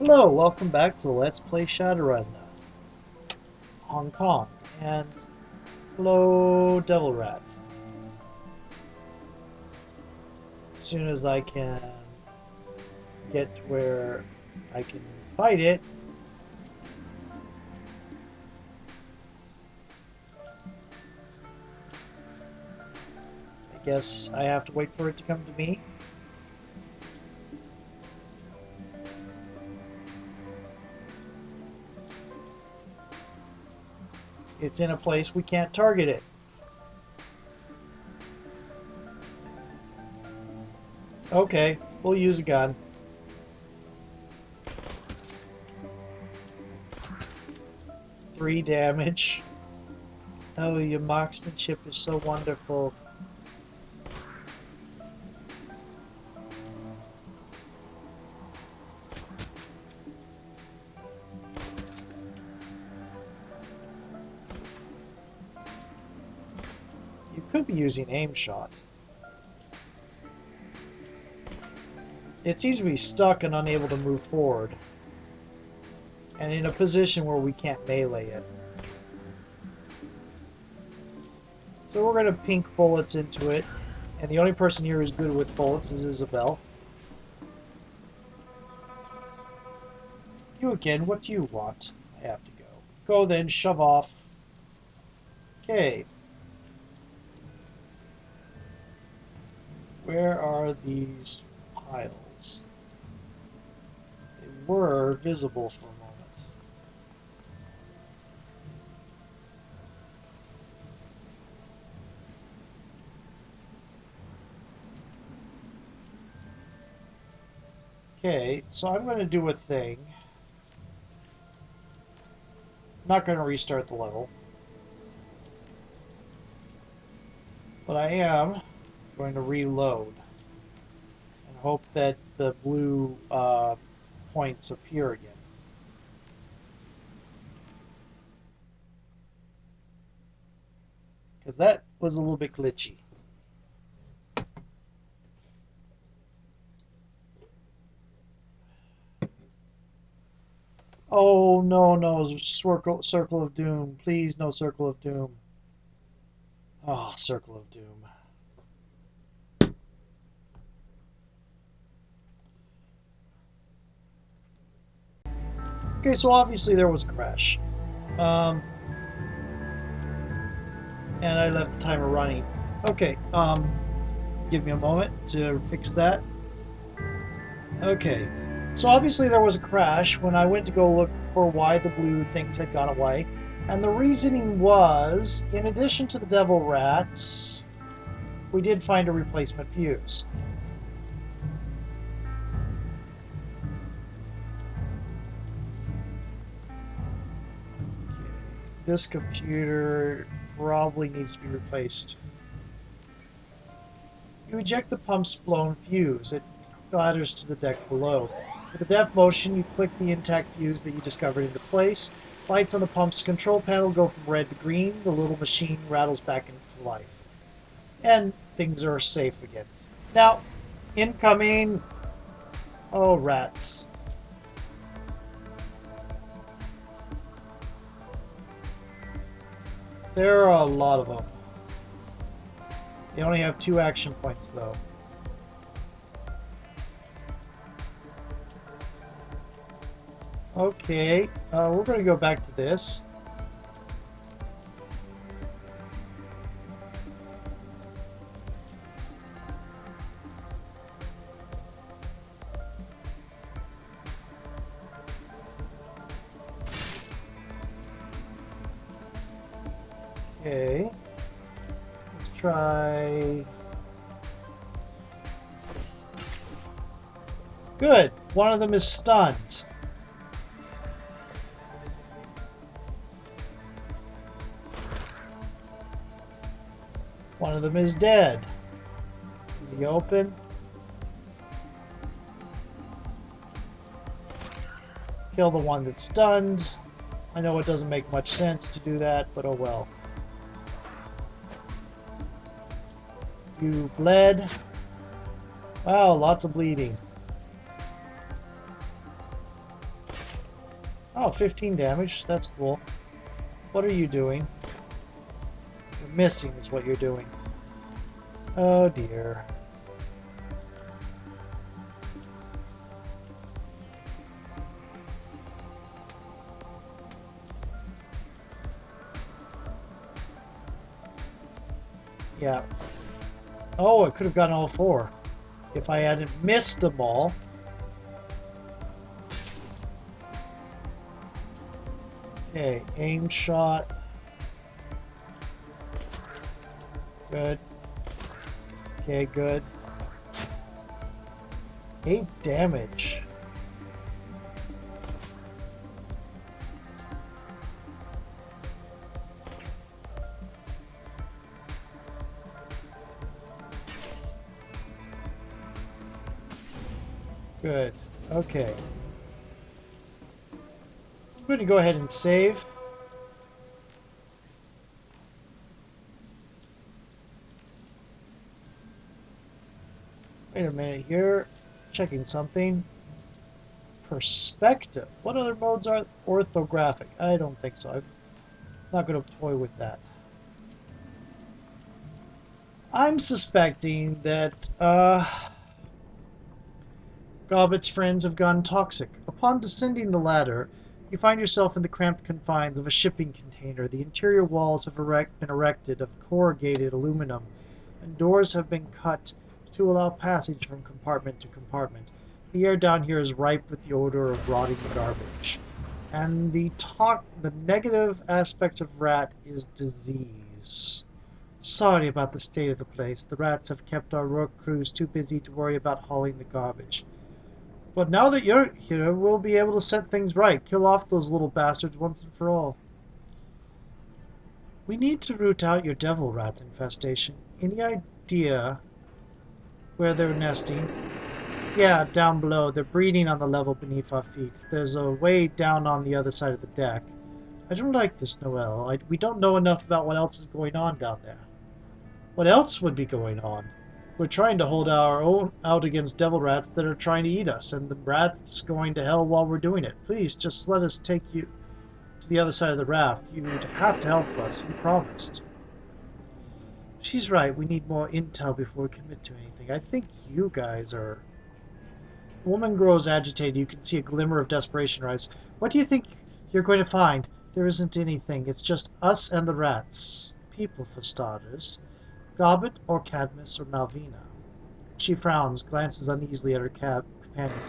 Hello, welcome back to Let's Play Shadowrun Hong Kong. And hello, Devil Rat. As soon as I can get to where I can fight it, I guess I have to wait for it to come to me. It's in a place we can't target it. Okay, we'll use a gun. Three damage. Oh, your marksmanship is so wonderful. You could be using aim shot. It seems to be stuck and unable to move forward. And in a position where we can't melee it. So we're going to pink bullets into it. And the only person here who's good with bullets is Isabel. You again, what do you want? I have to go. Go then, shove off. Okay. Where are these piles? They were visible for a moment. Okay, so I'm going to do a thing. I'm not going to restart the level. But I am going to reload. And hope that the blue points appear again. Because that was a little bit glitchy. Oh, no, no, Circle of Doom. Please, no Circle of Doom. Oh, Circle of Doom. Okay, so obviously there was a crash. And I left the timer running. Okay, give me a moment to fix that. Okay, so obviously there was a crash when I went to go look for why the blue things had gone away. And the reasoning was, in addition to the devil rats, we did find a replacement fuse. Okay, this computer probably needs to be replaced. You eject the pump's blown fuse. It clatters to the deck below. With a deft motion, you click the intact fuse that you discovered into place. Lights on the pump's control panel go from red to green. The little machine rattles back into life. And things are safe again. Now, incoming... Oh, rats. There are a lot of them. They only have 2 action points, though. Okay, we're going to go back to this. Okay. Let's try... Good! One of them is stunned. One of them is dead. In the open. Kill the one that's stunned. I know it doesn't make much sense to do that, but oh well. You bled. Wow, lots of bleeding. Oh, 15 damage. That's cool. What are you doing? You're missing is what you're doing. Oh dear. Yeah. Oh, I could have gotten all four if I hadn't missed them all. Okay, aim shot. Good. Okay, good. 8 damage. Good. Okay. I'm going to go ahead and save. Wait a minute here. Checking something. Perspective. What other modes are orthographic? I don't think so. I'm not going to toy with that. I'm suspecting that Gobbet's friends have gone toxic. Upon descending the ladder, you find yourself in the cramped confines of a shipping container. The interior walls have been erected of corrugated aluminum, and doors have been cut to allow passage from compartment to compartment. The air down here is ripe with the odor of rotting garbage. And the negative aspect of rat is disease. Sorry about the state of the place. The rats have kept our work crews too busy to worry about hauling the garbage. But now that you're here, we'll be able to set things right. Kill off those little bastards once and for all. We need to root out your devil rat infestation. Any idea where they're nesting? Yeah, down below. They're breeding on the level beneath our feet. There's a way down on the other side of the deck. I don't like this, Noel. We don't know enough about what else is going on down there. What else would be going on? We're trying to hold our own out against devil rats that are trying to eat us, and the rat's going to hell while we're doing it. Please, just let us take you to the other side of the raft. You'd have to help us. You promised. She's right. We need more intel before we commit to anything. I think you guys are... The woman grows agitated. You can see a glimmer of desperation rise. What do you think you're going to find? There isn't anything. It's just us and the rats. People, for starters. Gobbet or Cadmus or Malvina? She frowns, glances uneasily at her companion.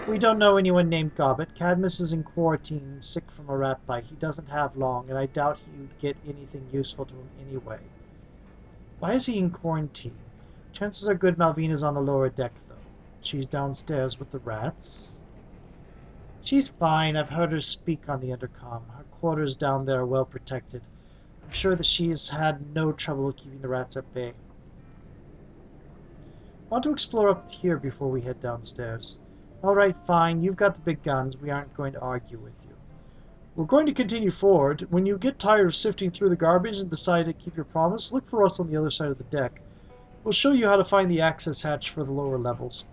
We don't know anyone named Gobbet. Cadmus is in quarantine, sick from a rat bite. He doesn't have long, and I doubt he'd get anything useful to him anyway. Why is he in quarantine? Chances are good Malvina's on the lower deck, though. She's downstairs with the rats. She's fine. I've heard her speak on the intercom. Her quarters down there are well protected. I'm sure that she's had no trouble keeping the rats at bay. Want to explore up here before we head downstairs? All right, fine. You've got the big guns. We aren't going to argue with you. We're going to continue forward. When you get tired of sifting through the garbage and decide to keep your promise, look for us on the other side of the deck. We'll show you how to find the access hatch for the lower levels.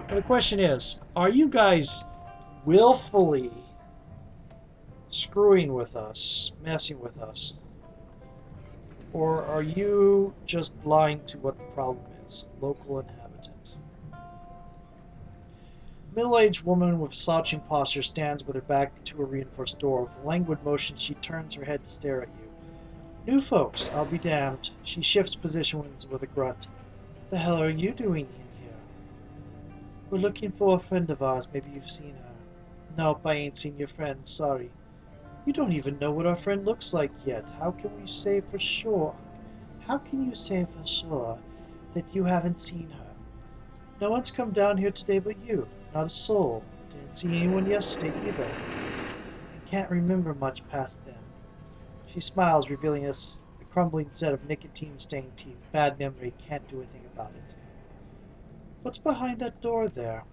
Now the question is, are you guys willfully screwing with us, messing with us? Or are you just blind to what the problem is? Local inhabitant. Middle-aged woman with slouching posture stands with her back to a reinforced door. With a languid motion, she turns her head to stare at you. New folks, I'll be damned. She shifts positions with a grunt. The hell are you doing in here? We're looking for a friend of ours. Maybe you've seen her. Nope, I ain't seen your friend. Sorry. You don't even know what our friend looks like yet. How can we say for sure? How can you say for sure that you haven't seen her? No one's come down here today but you. Not a soul. Didn't see anyone yesterday either. I can't remember much past then. She smiles, revealing us the crumbling set of nicotine-stained teeth. Bad memory, can't do anything about it. What's behind that door there?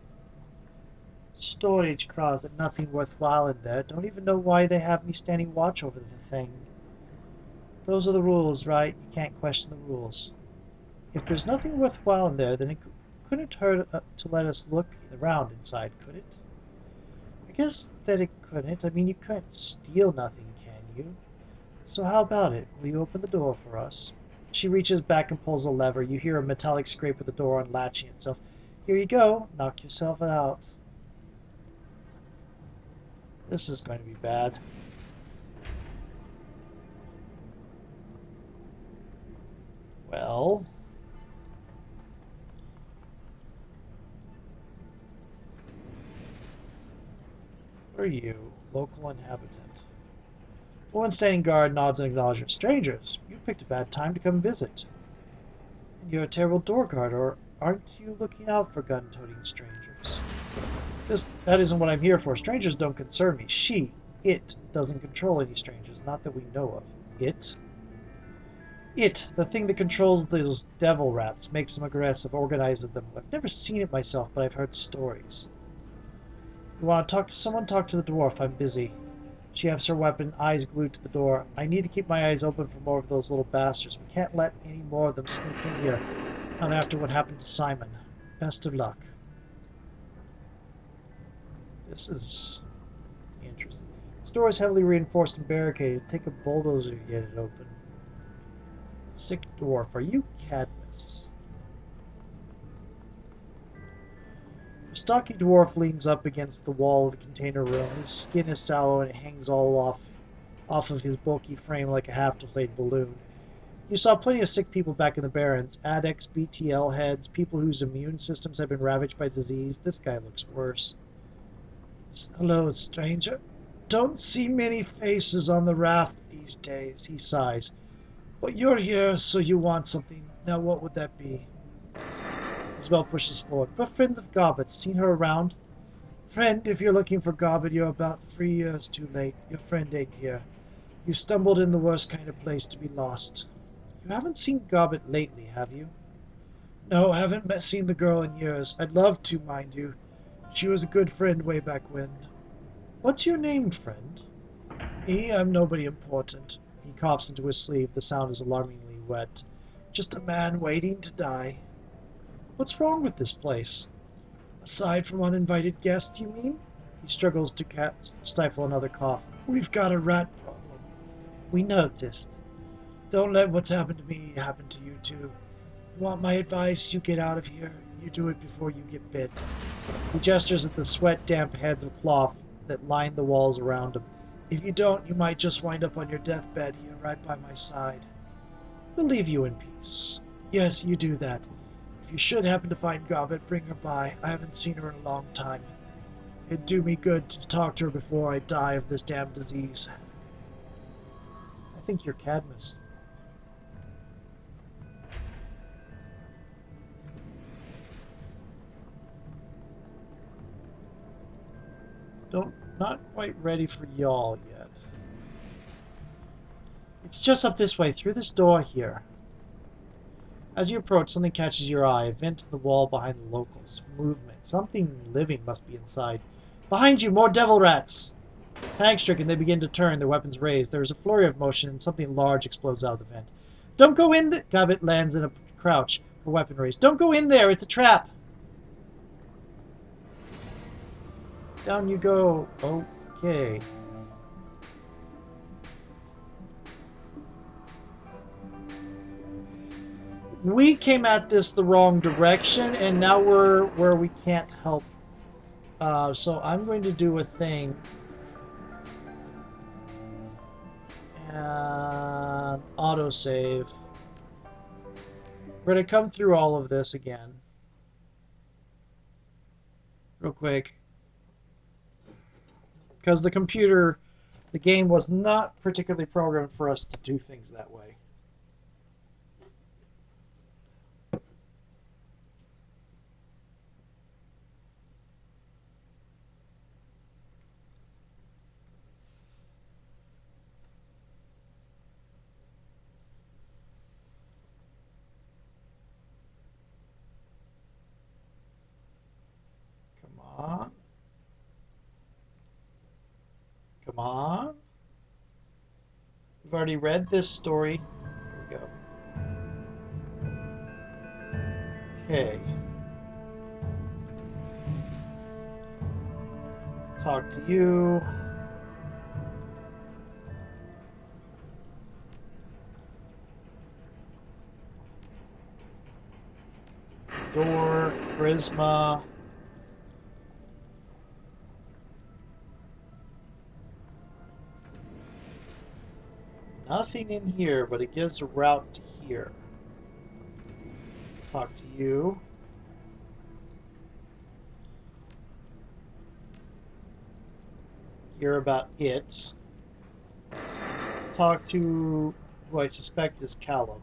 Storage closet, nothing worthwhile in there. Don't even know why they have me standing watch over the thing. Those are the rules, right? You can't question the rules. If there's nothing worthwhile in there, then it couldn't hurt to let us look around inside, could it? guess that it couldn't. I mean, you couldn't steal nothing, can you? So how about it? Will you open the door for us? She reaches back and pulls a lever. You hear a metallic scrape of the door unlatching itself. Here you go. Knock yourself out. This is going to be bad. Well... Who are you? Local inhabitant. Woman standing guard nods in acknowledgement. Strangers, you picked a bad time to come visit. And you're a terrible door guard, or aren't you looking out for gun-toting strangers? That isn't what I'm here for. Strangers don't concern me. It doesn't control any strangers, not that we know of. It? It, the thing that controls those devil rats, makes them aggressive, organizes them. I've never seen it myself, but I've heard stories. You want to talk to someone? Talk to the dwarf. I'm busy. She has her weapon, eyes glued to the door. I need to keep my eyes open for more of those little bastards. We can't let any more of them sneak in here. Not after what happened to Simon. Best of luck. This is interesting. This door is heavily reinforced and barricaded. Take a bulldozer to get it open. Sick dwarf. Are you Cadmus? A stocky dwarf leans up against the wall of the container room. His skin is sallow and it hangs all off of his bulky frame like a half-deflated balloon. You saw plenty of sick people back in the Barrens. Addicts, BTL heads, people whose immune systems have been ravaged by disease. This guy looks worse. Hello, stranger. Don't see many faces on the raft these days, he sighs. But you're here, so you want something. Now what would that be? Isabel pushes forward. We're friends of Gobbet's. Seen her around? Friend, if you're looking for Gobbet, you're about 3 years too late. Your friend ain't here. You stumbled in the worst kind of place to be lost. You haven't seen Gobbet lately, have you? No, I haven't seen the girl in years. I'd love to, mind you. She was a good friend way back when. What's your name, friend? Me? I'm nobody important. He coughs into his sleeve. The sound is alarmingly wet. Just a man waiting to die. What's wrong with this place? Aside from uninvited guests, you mean? He struggles to stifle another cough. We've got a rat problem. We noticed. Don't let what's happened to me happen to you, too. You want my advice? You get out of here. You do it before you get bit. He gestures at the sweat-damp heads of cloth that line the walls around him. If you don't, you might just wind up on your deathbed here right by my side. We'll leave you in peace. Yes, you do that. If you should happen to find Gobbet, bring her by. I haven't seen her in a long time. It'd do me good to talk to her before I die of this damn disease. I think you're Cadmus. Not quite ready for y'all yet. It's just up this way, through this door here. As you approach, something catches your eye. A vent in the wall behind the locals. Movement. Something living must be inside. Behind you, more devil rats! Panic-stricken, they begin to turn, their weapons raised. There is a flurry of motion, and something large explodes out of the vent. Don't go in there! Gobbet lands in a crouch, her weapon raised. Don't go in there! It's a trap! Down you go. Okay. We came at this the wrong direction, and now we're where we can't help. So I'm going to do a thing. And autosave. We're going to come through all of this again. Real quick. Because the game was not particularly programmed for us to do things that way. Come on. Come on. We've already read this story. Here we go. Okay. Talk to you. Door, charisma. Nothing in here, but it gives a route to here. Talk to you. Hear about it. Talk to who I suspect is Callum.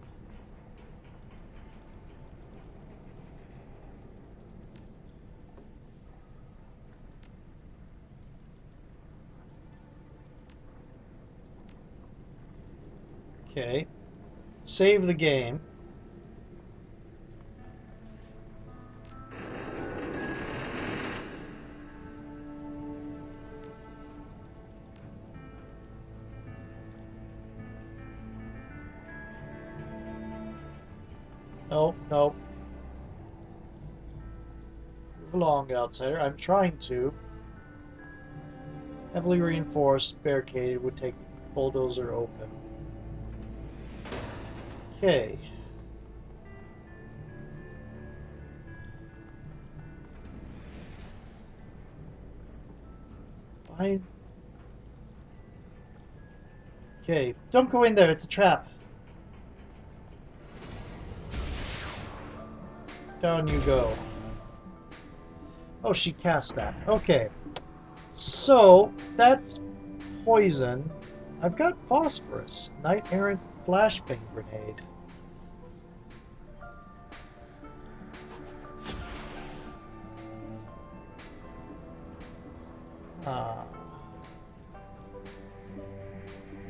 Okay. Save the game. Nope, nope. Move along, outsider. I'm trying to. Heavily reinforced, barricaded, would take bulldozer open. Okay. Fine. Okay, don't go in there, it's a trap. Down you go. Oh, she cast that. Okay. So, that's poison. I've got phosphorus. Knight errant flashbang grenade.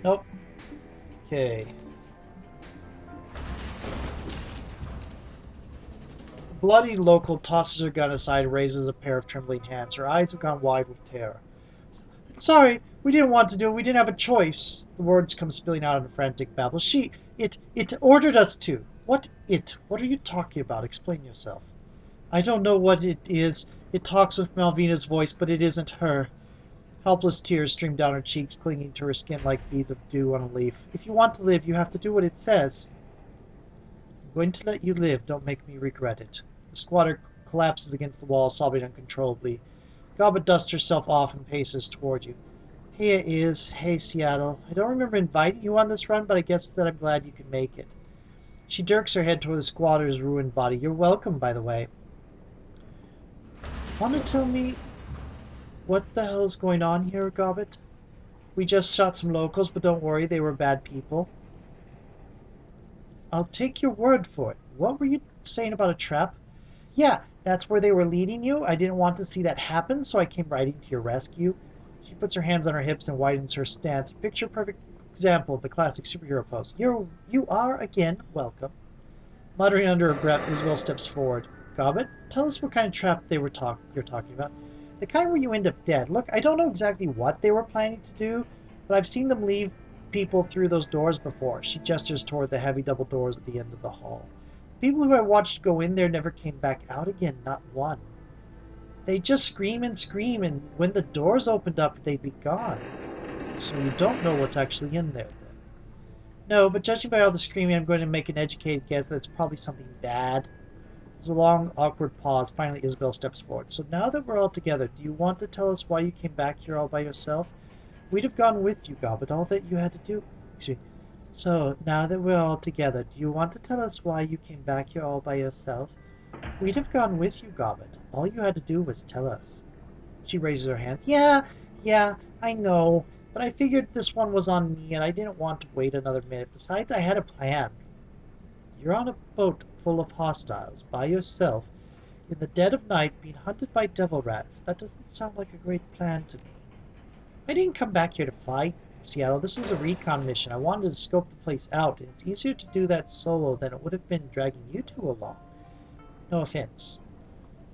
Nope. Okay. The bloody local tosses her gun aside, raises a pair of trembling hands. Her eyes have gone wide with terror. Sorry, we didn't want to do it. We didn't have a choice. The words come spilling out in a frantic babble. It ordered us to. What it? What are you talking about? Explain yourself. I don't know what it is. It talks with Malvina's voice, but it isn't her. Helpless tears stream down her cheeks, clinging to her skin like beads of dew on a leaf. If you want to live, you have to do what it says. I'm going to let you live. Don't make me regret it. The squatter collapses against the wall, sobbing uncontrollably. Gobbet dusts herself off and paces toward you. Hey, it is. Hey, Seattle. I don't remember inviting you on this run, but I guess that I'm glad you could make it. She jerks her head toward the squatter's ruined body. You're welcome, by the way. Want to tell me what the hell's going on here, Gobbet? We just shot some locals, but don't worry, they were bad people. I'll take your word for it. What were you saying about a trap? Yeah, that's where they were leading you. I didn't want to see that happen, so I came riding to your rescue. She puts her hands on her hips and widens her stance. Picture-perfect example of the classic superhero pose. You are, again, welcome. Muttering under her breath, Isabel steps forward. Gobbet, tell us what kind of trap you're talking about. The kind where you end up dead. Look, I don't know exactly what they were planning to do, but I've seen them leave people through those doors before. She gestures toward the heavy double doors at the end of the hall. People who I watched go in there never came back out again, not one. They'd just scream, and when the doors opened up, they'd be gone. So you don't know what's actually in there, then? No, but judging by all the screaming, I'm going to make an educated guess that it's probably something bad. There's a long, awkward pause. Finally, Isabel steps forward. So now that we're all together, do you want to tell us why you came back here all by yourself? We'd have gone with you, Gobbet. All that you had to do... Excuse me. So, now that we're all together, do you want to tell us why you came back here all by yourself? We'd have gone with you, Gobbet. All you had to do was tell us. She raises her hands. Yeah, I know. But I figured this one was on me, and I didn't want to wait another minute. Besides, I had a plan. You're on a boat full of hostiles, by yourself, in the dead of night, being hunted by devil rats. That doesn't sound like a great plan to me. I didn't come back here to fight, Seattle. This is a recon mission. I wanted to scope the place out, and it's easier to do that solo than it would have been dragging you two along. No offense.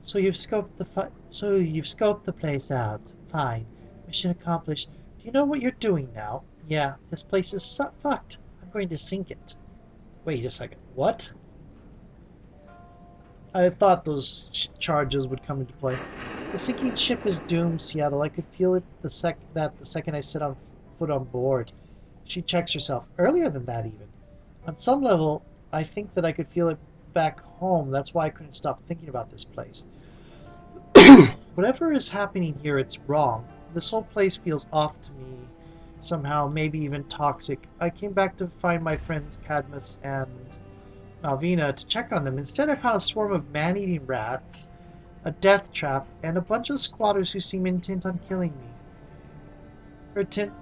So you've scoped the place out. Fine. Mission accomplished. Do you know what you're doing now? Yeah, this place is fucked. I'm going to sink it. Wait a second. What? I thought those charges would come into play. The sinking ship is doomed, Seattle. I could feel it the second I set on foot on board. She checks herself. Earlier than that, even. On some level, I think that I could feel it back home. That's why I couldn't stop thinking about this place. Whatever is happening here, it's wrong. This whole place feels off to me. Somehow, maybe even toxic. I came back to find my friends Cadmus and Malvina to check on them. Instead, I found a swarm of man-eating rats, a death trap, and a bunch of squatters who seem intent on killing me.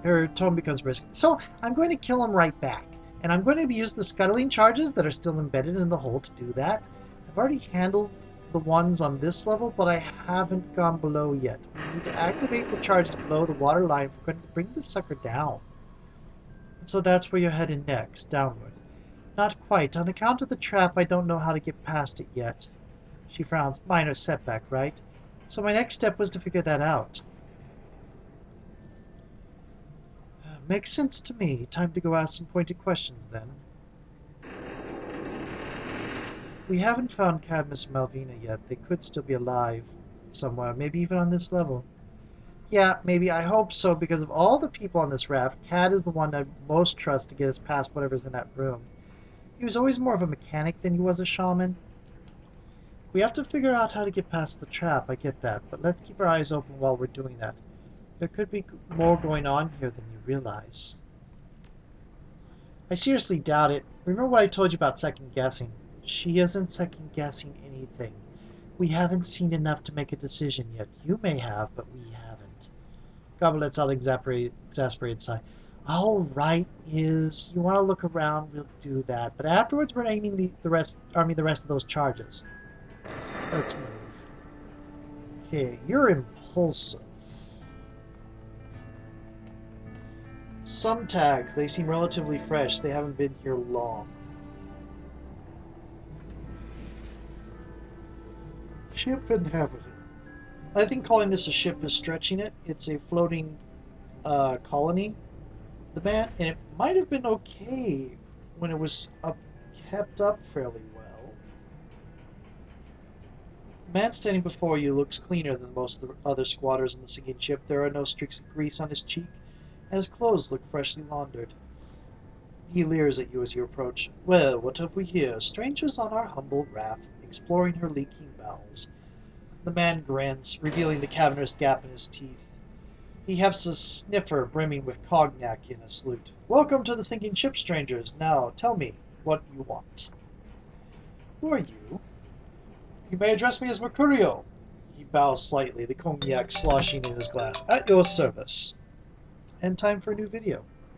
Her tone becomes brisk. So, I'm going to kill them right back. And I'm going to use the scuttling charges that are still embedded in the hull to do that. I've already handled the ones on this level, but I haven't gone below yet. We need to activate the charges below the water line if we're going to bring this sucker down. And so that's where you're headed next, downward. Not quite. On account of the trap, I don't know how to get past it yet. She frowns. Minor setback, right? So my next step was to figure that out. Makes sense to me. Time to go ask some pointed questions, then. We haven't found Cadmus and Malvina yet. They could still be alive somewhere, maybe even on this level. Yeah, maybe. I hope so, because of all the people on this raft, Cad is the one I most trust to get us past whatever's in that room. He was always more of a mechanic than he was a shaman. We have to figure out how to get past the trap, I get that, but let's keep our eyes open while we're doing that. There could be more going on here than you realize. I seriously doubt it. Remember what I told you about second-guessing? She isn't second-guessing anything. We haven't seen enough to make a decision yet. You may have, but we haven't. Gobbet lets out an exasperated sigh. All right, you want to look around, we'll do that. But afterwards, we're aiming the rest of those charges. Let's move. Okay, you're impulsive. Some tags, they seem relatively fresh. They haven't been here long. Ship inhabited. I think calling this a ship is stretching it. It's a floating colony. And it might have been okay when it was kept up fairly well. The man standing before you looks cleaner than most of the other squatters in the sinking ship. There are no streaks of grease on his cheek, and his clothes look freshly laundered. He leers at you as you approach. Well, what have we here? Strangers on our humble raft, exploring her leaking bowels. The man grins, revealing the cavernous gap in his teeth. He hefts a sniffer brimming with cognac in a salute. Welcome to the sinking ship, strangers. Now, tell me what you want. Who are you? You may address me as Mercurio. He bows slightly, the cognac sloshing in his glass. At your service. And time for a new video.